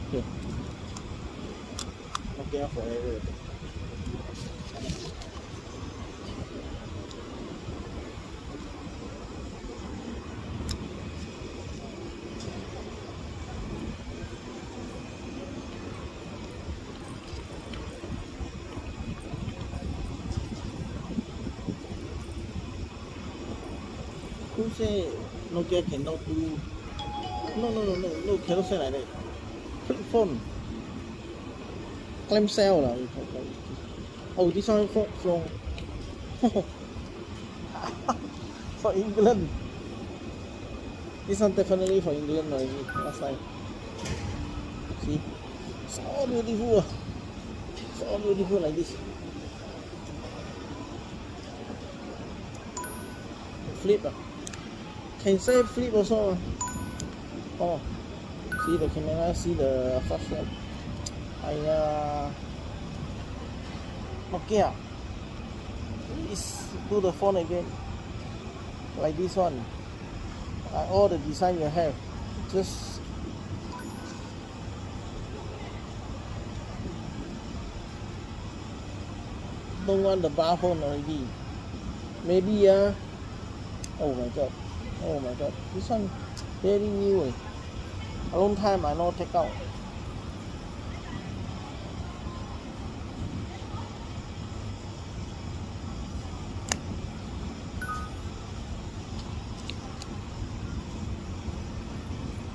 Okay. Nokia forever. Who say Nokia cannot do? No, cannot say like that. Flip phone. Clamshell lah. Oh, this one from for England. This one definitely for England already last time. See, so beautiful. So beautiful like this. Flip. Can say flip also. Oh, see the camera, see the flash. Nokia is do the phone again like this one. All the design you have, just don't want the bar phone already. Maybe oh my god, this one very new. A long time I not take out.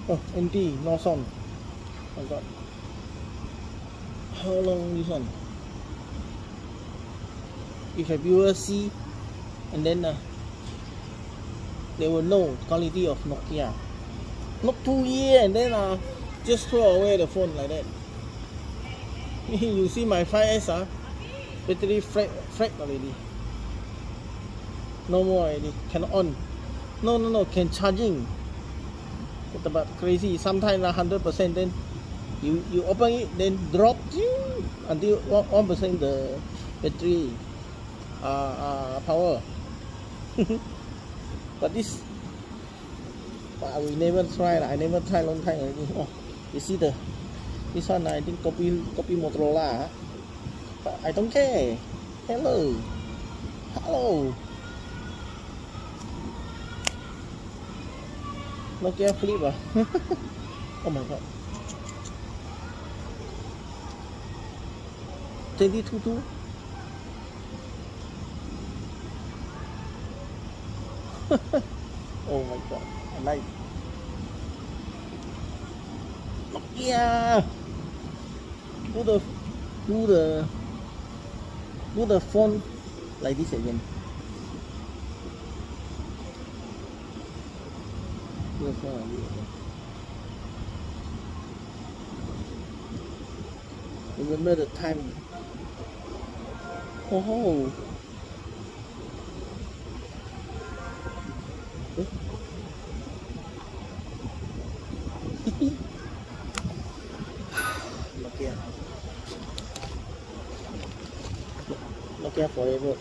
Oh, empty, no sound. Oh my god. How long this one? If a viewer see, and then they will know quality of Nokia. Not 2 years and then just throw away the phone like that. You see my 5S battery flat already. No more already. Can on. No, can charging. But crazy. Sometimes 100%, then you open it, then drop until 1% the battery power. But this, I will never try. I never try long time already. Oh, you see this one I think copy Motorola. But I don't care. Hello. Nokia flip. Oh my god. 22. Oh my god. I like Nokia. Do the phone like this again. Do the phone like this again. Remember the time. Oh. Nokia forever.